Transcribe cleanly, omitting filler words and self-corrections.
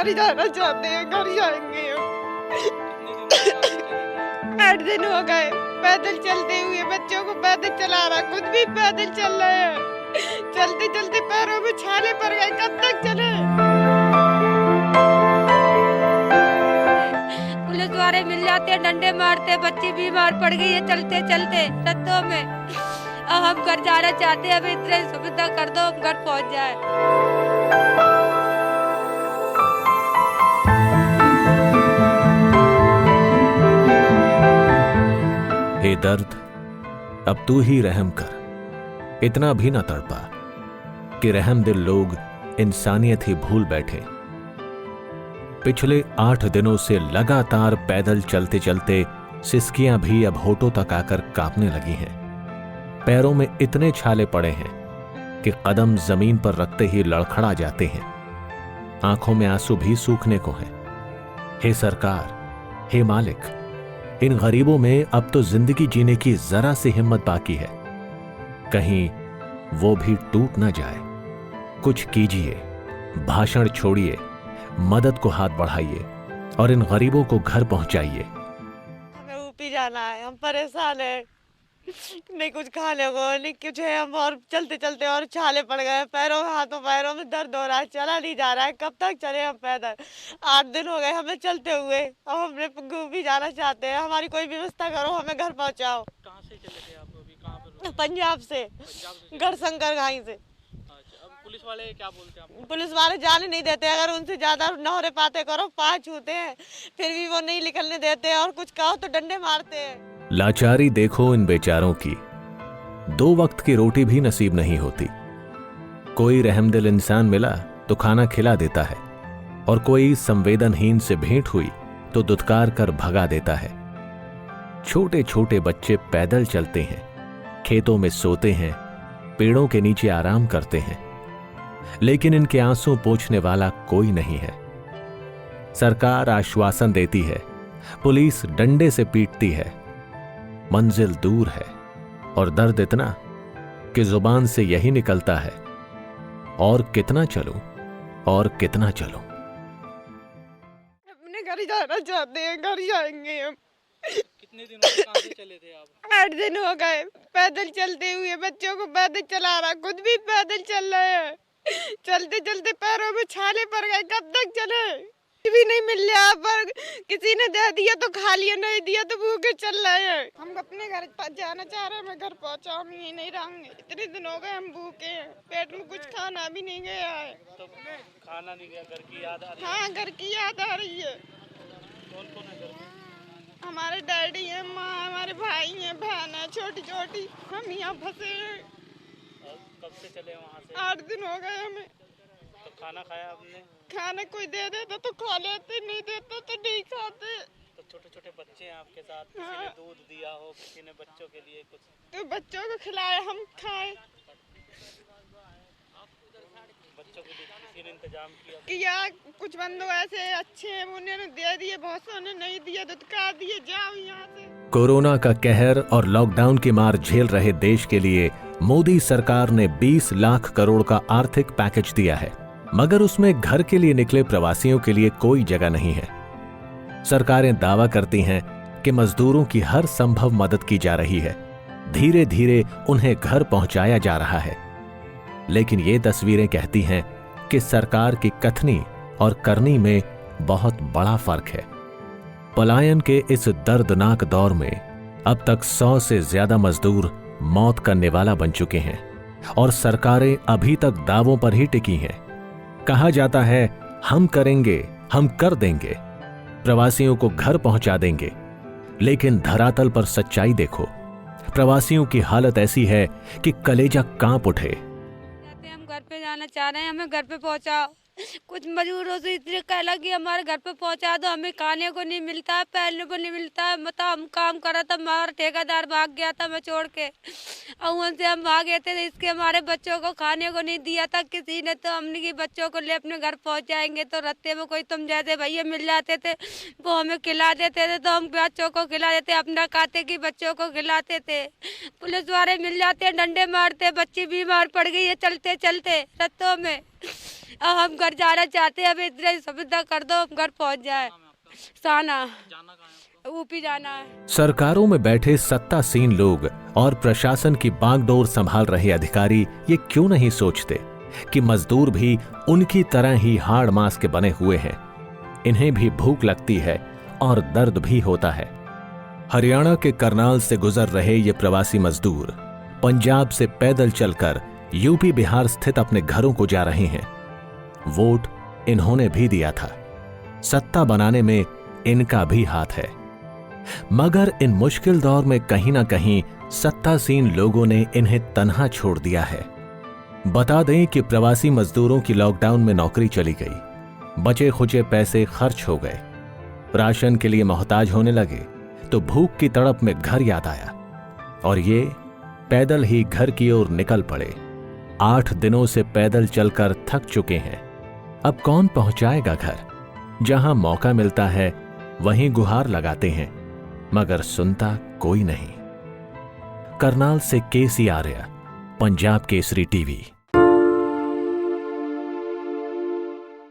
घर जाना चाहते हैं, घर जाएंगे हम। 8 दिन हो गए पैदल चलते हुए, बच्चों को पैदल चला रहा, खुद भी पैदल चल रहे हैं। चलते चलते पैरों में छाले पड़ गए, कब तक चले। पुलिस वाले मिल जाते हैं, डंडे मारते, बच्ची बीमार पड़ गई है चलते चलते रस्तों में। अब हम घर जाना चाहते हैं, अभी इतनी सुविधा कर दो हम घर पहुंच जाए। हे दर्द, अब तू ही रहम कर, इतना भी न तड़पा कि रहम दिल लोग इंसानियत ही भूल बैठे। पिछले 8 दिनों से लगातार पैदल चलते चलते सिसकियां भी अब होठों तक आकर कांपने लगी हैं। पैरों में इतने छाले पड़े हैं कि कदम जमीन पर रखते ही लड़खड़ा जाते हैं। आंखों में आंसू भी सूखने को हैं। हे सरकार, हे मालिक, इन गरीबों में अब तो जिंदगी जीने की जरा सी हिम्मत बाकी है, कहीं वो भी टूट ना जाए। कुछ कीजिए, भाषण छोड़िए, मदद को हाथ बढ़ाइए और इन गरीबों को घर पहुंचाइए। हमें ऊपी जाना है, हम परेशान हैं, नहीं कुछ खाने को नहीं कुछ है। हम और चलते चलते और छाले पड़ गए पैरों में, हाथों पैरों में दर्द हो रहा है, चला नहीं जा रहा है। कब तक चले हम पैदल? 8 दिन हो गए हमें चलते हुए, अब हमने भी जाना चाहते हैं। हमारी कोई व्यवस्था करो, हमें घर पहुंचाओ। कहाँ से चले थे आप? अभी कहाँ पर? पंजाब से, गढ़शंकर घाई से। अच्छा, अब पुलिस वाले क्या बोलते हैं आपको? पुलिस वाले जाने नहीं देते, अगर उनसे ज्यादा नौरे पाते करो, पाँव छूते हैं, फिर भी वो नहीं निकलने देते, और कुछ कहो तो डंडे मारते हैं। लाचारी देखो इन बेचारों की, 2 वक्त की रोटी भी नसीब नहीं होती। कोई रहमदिल इंसान मिला तो खाना खिला देता है, और कोई संवेदनहीन से भेंट हुई तो दुत्कार कर भगा देता है। छोटे छोटे बच्चे पैदल चलते हैं, खेतों में सोते हैं, पेड़ों के नीचे आराम करते हैं, लेकिन इनके आंसू पोंछने वाला कोई नहीं है। सरकार आश्वासन देती है, पुलिस डंडे से पीटती है, मंजिल दूर है और दर्द इतना कि जुबान से यही निकलता है, और कितना चलूं, और कितना चलूं। अपने घर जाना चाहते हैं, घर जाएंगे हम। कितने दिन हो गए? कहाँ से चले थे आप? 8 दिन हो गए पैदल चलते हुए, बच्चों को पैदल चला रहा, खुद भी पैदल चल रहे हैं। चलते चलते पैरों में छाले पड़ गए, कब तक चले। कुछ भी नहीं मिल रहा, पर किसी ने दे दिया तो खा लिया, नहीं दिया तो भूखे चल रहे हैं। हम अपने घर जाना चाह रहे हैं, मैं घर पहुंचाऊं, हम यहीं नहीं रहेंगे। इतने दिन हो गए हम भूखे हैं, पेट में कुछ खाना भी नहीं गया है। तो खाना नहीं गया, घर की याद आ रही है? हाँ, घर की याद आ रही है। कौन कौन है घर में? हमारे डैडी है, माँ, हमारे भाई हैं, बहन है छोटी छोटी, हम यहाँ फंसे हैं। और कब से चले वहाँ से? 8 दिन हो गए हमें। तो खाना खाया आपने? खाना कोई दे देता तो खा लेते, नहीं देता तो नहीं खाते। तो छोटे छोटे बच्चे हैं आपके साथ, किसी ने दूध दिया हो, किसी ने बच्चों के लिए कुछ? तो बच्चों को खिलाए, हम खाए। बच्चों के लिए किसी ने इंतजाम किया? किया, कुछ बंदो ऐसे अच्छे हैं, उन्होंने दे दिए, बहुत से ने नहीं दिया, दुत्कार दिए, जाओ यहाँ से। कोरोना का कहर और लॉकडाउन की मार झेल रहे देश के लिए मोदी सरकार ने 20 लाख करोड़ का आर्थिक पैकेज दिया है, मगर उसमें घर के लिए निकले प्रवासियों के लिए कोई जगह नहीं है। सरकारें दावा करती हैं कि मजदूरों की हर संभव मदद की जा रही है, धीरे धीरे उन्हें घर पहुंचाया जा रहा है, लेकिन ये तस्वीरें कहती हैं कि सरकार की कथनी और करनी में बहुत बड़ा फर्क है। पलायन के इस दर्दनाक दौर में अब तक 100 से ज्यादा मजदूर मौत का निवाला बन चुके हैं, और सरकारें अभी तक दावों पर ही टिकी हैं। कहा जाता है, हम करेंगे, हम कर देंगे, प्रवासियों को घर पहुंचा देंगे, लेकिन धरातल पर सच्चाई देखो। प्रवासियों की हालत ऐसी है कि कलेजा कांप उठे। हम घर पे जाना चाह रहे हैं, हमें घर पे पहुंचाओ। कुछ मजदूरों से इतने कह लगी हमारे घर पे पहुंचा दो, हमें खाने को नहीं मिलता है, पहनने को नहीं मिलता है। मतलब हम काम कर रहा था, हमारा ठेकेदार भाग गया था मैं छोड़ के, और उनसे हम भागे थे, इसके हमारे बच्चों को खाने को नहीं दिया था किसी ने। तो हमने की बच्चों को ले अपने घर पहुंच जाएंगे, तो रास्ते में कोई तुम जैसे भैया मिल जाते थे, वो हमें खिला देते थे, तो हम बच्चों को खिला देते, अपना खाते की बच्चों को खिलाते थे। पुलिस वाले मिल जाते, डंडे मारते, बच्ची बीमार पड़ गई है चलते चलते रस्तों में। अब हम घर जाना चाहते हैं, अब इतने सुविधा कर दो हम घर पहुंच जाए। साना ऊपी जाना है। सरकारों में बैठे सत्तासीन लोग और प्रशासन की बागडोर संभाल रहे अधिकारी ये क्यों नहीं सोचते कि मजदूर भी उनकी तरह ही हाड़ मांस के बने हुए हैं, इन्हें भी भूख लगती है और दर्द भी होता है। हरियाणा के करनाल से गुजर रहे ये प्रवासी मजदूर पंजाब से पैदल चलकर यूपी बिहार स्थित अपने घरों को जा रहे हैं। वोट इन्होंने भी दिया था, सत्ता बनाने में इनका भी हाथ है, मगर इन मुश्किल दौर में कहीं ना कहीं सत्तासीन लोगों ने इन्हें तन्हा छोड़ दिया है। बता दें कि प्रवासी मजदूरों की लॉकडाउन में नौकरी चली गई, बचे खुचे पैसे खर्च हो गए, राशन के लिए मोहताज होने लगे तो भूख की तड़प में घर याद आया और ये पैदल ही घर की ओर निकल पड़े। 8 दिनों से पैदल चलकर थक चुके हैं, अब कौन पहुंचाएगा घर? जहां मौका मिलता है वहीं गुहार लगाते हैं, मगर सुनता कोई नहीं। करनाल से केसी आर्या, पंजाब केसरी टीवी।